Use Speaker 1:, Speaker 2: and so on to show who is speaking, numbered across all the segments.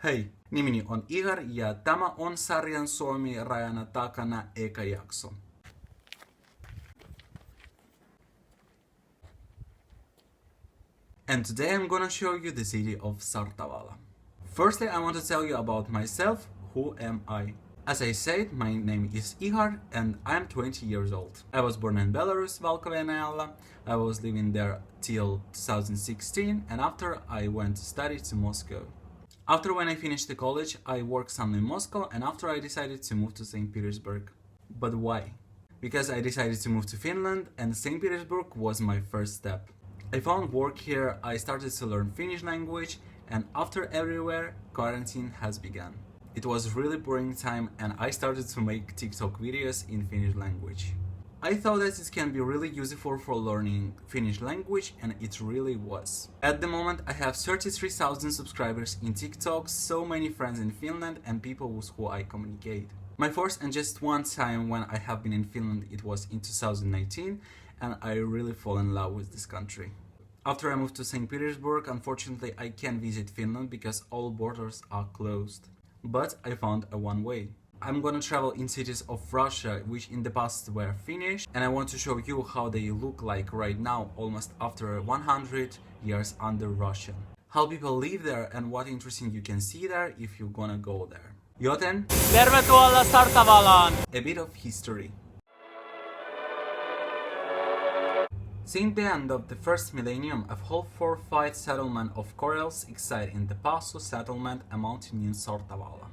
Speaker 1: Hei, nimeni on Ihar ja tämä on sarjan Suomi Rajana Takana eka jakso. And today I'm gonna show you the city of Sortavala. Firstly, I want to tell you about myself. Who am I? As I said, my name is Ihar and I'm 20 years old. I was born in Belarus, Valko-Venäjällä. I was living there till 2016 and after I went to study to Moscow. After when I finished the college, I worked some in Moscow and after I decided to move to St. Petersburg. But why? Because I decided to move to Finland and St. Petersburg was my first step. I found work here, I started to learn Finnish language and after everywhere, quarantine has begun. It was really boring time and I started to make TikTok videos in Finnish language. I thought that it can be really useful for learning Finnish language and it really was. At the moment I have 33,000 subscribers in TikTok, so many friends in Finland and people with who I communicate. My first and just one time when I have been in Finland it was in 2019 and I really fall in love with this country. After I moved to St. Petersburg, unfortunately I can't visit Finland because all borders are closed. But I found a one way. I'm gonna travel in cities of Russia which in the past were Finnish and I want to show you how they look like right now almost after 100 years under Russian. How people live there and what interesting you can see there if you're gonna go there. Joten,
Speaker 2: tervetuloa Sortavalaan!
Speaker 1: A bit of history. Since the end of the first millennium, a whole fortified settlement of Karels existed in the Paso settlement amounting in Sortavala.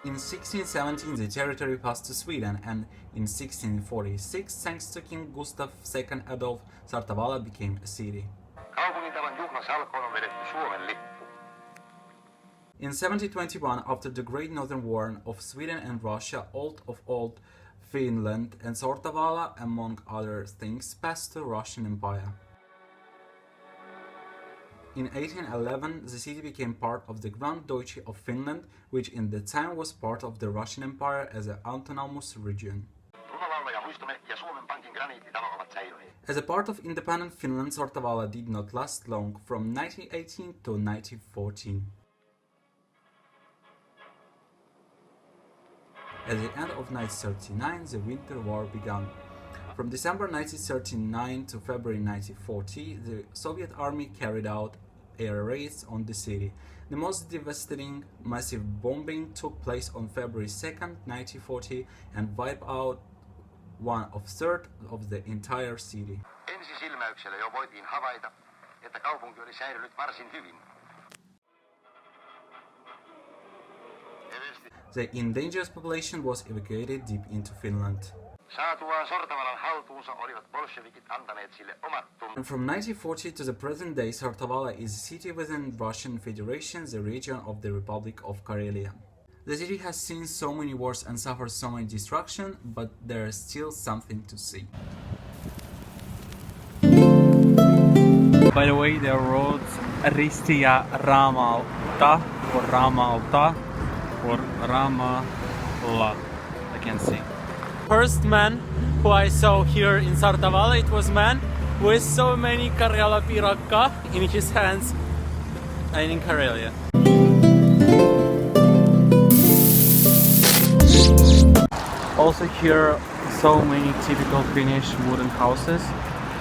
Speaker 1: In 1617 the territory passed to Sweden and in 1646, thanks to King Gustav II Adolf, Sortavala became a city. In 1721, after the Great Northern War of Sweden and Russia, old Finland and Sortavala, among other things, passed to Russian Empire. In 1811, the city became part of the Grand Duchy of Finland, which in the time was part of the Russian Empire as an autonomous region. As a part of independent Finland, Sortavala did not last long, from 1918 to 1914. At the end of 1939, the Winter War began. From December 1939 to February 1940, the Soviet army carried out air raids on the city. The most devastating massive bombing took place on February 2nd, 1940 and wiped out 1/3 of the entire city.
Speaker 3: Ensisilmäyksellä jo voitiin havaita, että kaupunki oli säilynyt varsin hyvin.
Speaker 1: The endangered population was evacuated deep into Finland.
Speaker 3: Saatuaan Sortavalan haltuunsa olivat bolshevikit antaneet sille omat
Speaker 1: And from 1940 to the present day, Sortavala is a city within Russian Federation, the region of the Republic of Karyalan. The city has seen so many wars and suffered so many destruction, but there is still something to see.
Speaker 2: By the way, there are roads Risti ja Ramalta, or Ramalta, or Ramalla, I can see. First man who I saw here in Sortavala, it was man with so many Karjala pirakka in his hands and in Karelia. Also here so many typical Finnish wooden houses.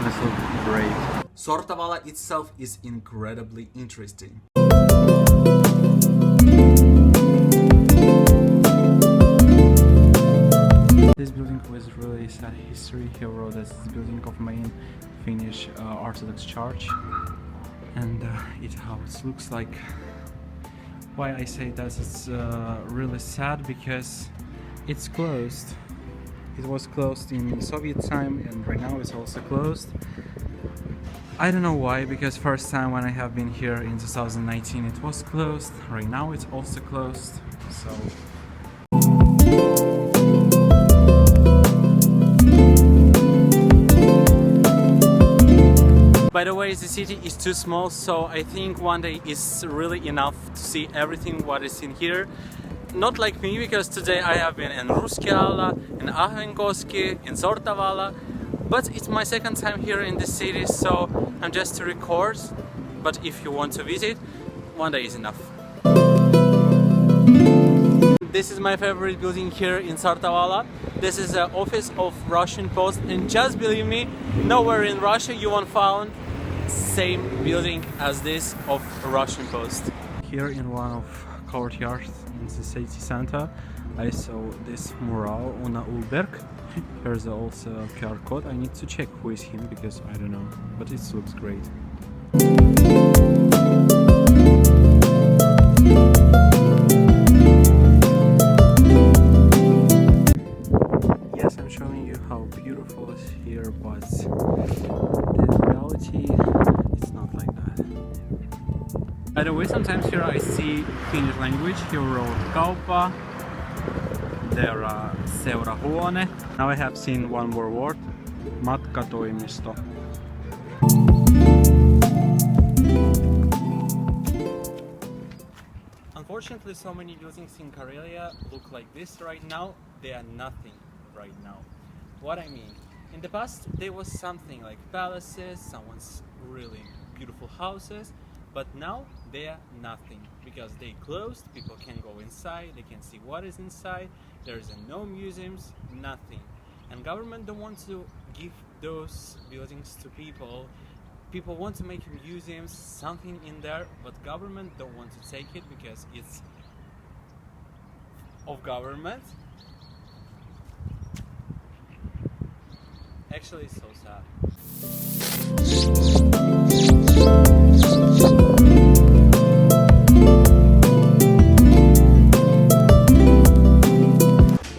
Speaker 2: This looks great.
Speaker 1: Sortavala itself is incredibly interesting.
Speaker 2: This building was really sad history. He wrote as the building of main Finnish Orthodox Church, and how it looks like. Why I say that it's really sad because it's closed. It was closed in Soviet time, and right now it's also closed. I don't know why, because first time when I have been here in 2019 it was closed. Right now it's also closed. So. By the way, the city is too small, so I think one day is really enough to see everything what is in here. Not like me, because today I have been in Ruskiala, in Ahvenkoski, in Sortavala, but it's my second time here in the city, so I'm just to record. But if you want to visit,
Speaker 1: one day is enough. This is my favorite building here in Sortavala. This is the office of Russian Post, and just believe me, nowhere in Russia you won't find same building as this of Russian Post.
Speaker 2: Here in one of courtyards in the city center, I saw this mural on a Ulberg. Here's also a QR code. I need to check who is him because I don't know, but it looks great. Yes, I'm showing you how beautiful it is here, but the reality, it's not like that. By the way, sometimes here I see Finnish language. Here wrote kauppa, there are seurahuone. Now I have seen one more word, matkatoimisto. Unfortunately, so many buildings in Karelia look like this right now. They are nothing right now. What I mean, in the past there was something like palaces, someone's really beautiful houses, but now they are nothing because they closed. People can go inside, they can see what is inside. There's no museums, nothing. And government don't want to give those buildings to people. People want to make museums, something in there, but government don't want to take it because it's of government. Actually, it's so sad.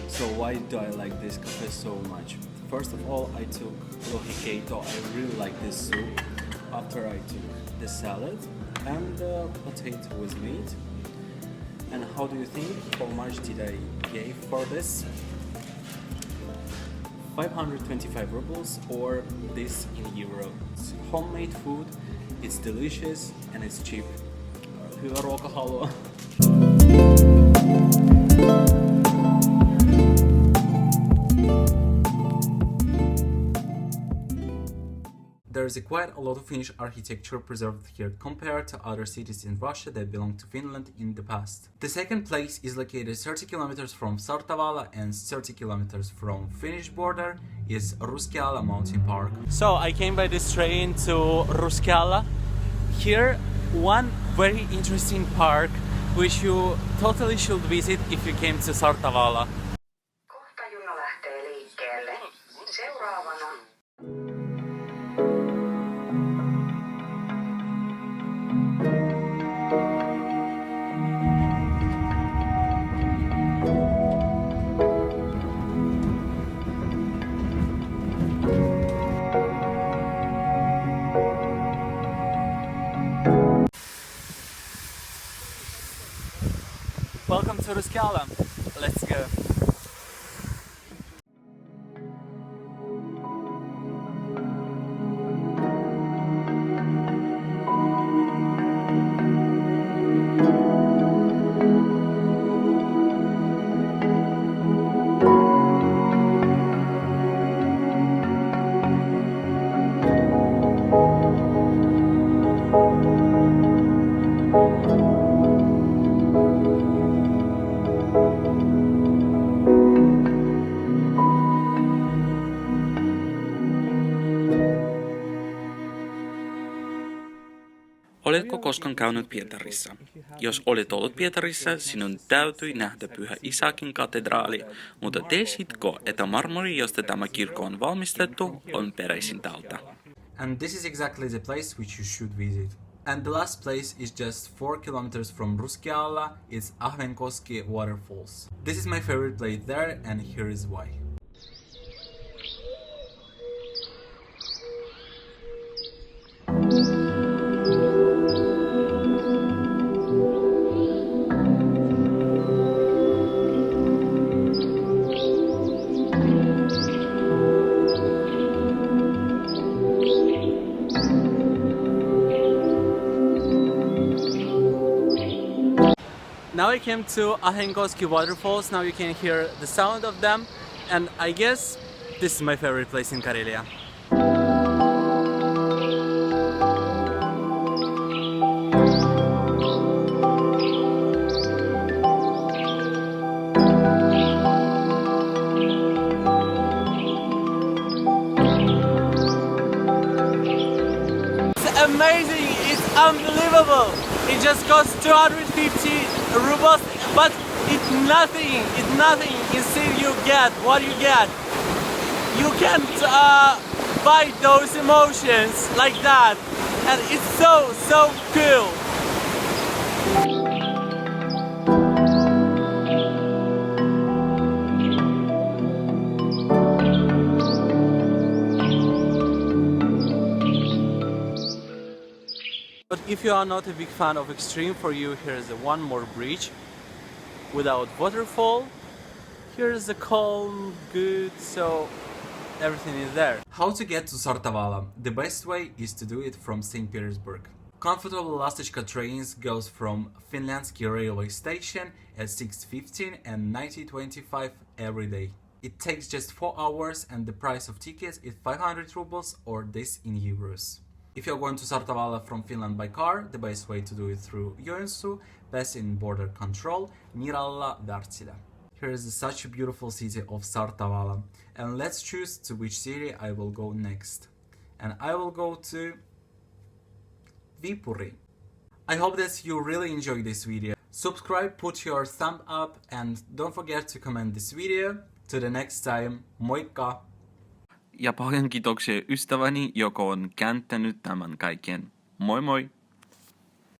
Speaker 2: So why do I like this cafe so much? First of all, I took lohikeito. I really like this soup. After I took the salad and the potato with meat. And how do you think? How much did I give for this? 525 rubles, or this in euro. It's homemade food, it's delicious and it's cheap. Hyvä ruokahalua. There is quite a lot of Finnish architecture preserved here compared to other cities in Russia that belonged to Finland in the past. The second place is located 30 kilometers from Sortavala and 30 kilometers from Finnish border is Ruskeala Mountain Park. So I came by this train to Ruskeala. Here, one very interesting park which you totally should visit if you came to Sortavala.
Speaker 4: Kohta juna lähtee liikkeelle. Seuraavana.
Speaker 1: Welcome to Ruskeala. Let's go.
Speaker 5: Oletko koskaan käynyt Pietarissa? Jos olet ollut Pietarissa, sinun täytyi nähdä Pyhä Isakin katedraali, mutta tiesitkö, että marmori, josta tämä kirkko on valmistettu, on peräisin täältä?
Speaker 1: And this is exactly the place which you should visit. And the last place is just 4 kilometers from Ruskeala. It's Ahvenkoski Waterfalls. This is my favorite place there, and here is why. Now I came to Ahvenkoski Waterfalls. Now you can hear the sound of them, and I guess this is my favorite place in Karelia.
Speaker 2: It just costs 250 rubles, but it's nothing. It's nothing. Instead, you get what you get. You can't buy those emotions like that, and it's so cool. But if you are not a big fan of extreme, for you here's one more bridge without waterfall. Here's a calm, good, so everything is there.
Speaker 1: How to get to Sortavala? The best way is to do it from St. Petersburg. Comfortable Lastishka trains goes from Finlandsky railway station at 6:15 and 19:25 every day. It takes just 4 hours and the price of tickets is 500 rubles, or this in euros. If you're going to Sortavala from Finland by car, the best way to do it through Joensuu, passing border control, Niralla, Wärtsilä. Here is such a beautiful city of Sortavala, and let's choose to which city I will go next. And I will go to Viipuri. I hope that you really enjoyed this video. Subscribe, put your thumb up, and don't forget to comment this video. To the next time, moikka!
Speaker 5: Ja paljon kiitoksia ystäväni, joka on kääntänyt tämän kaiken. Moi moi!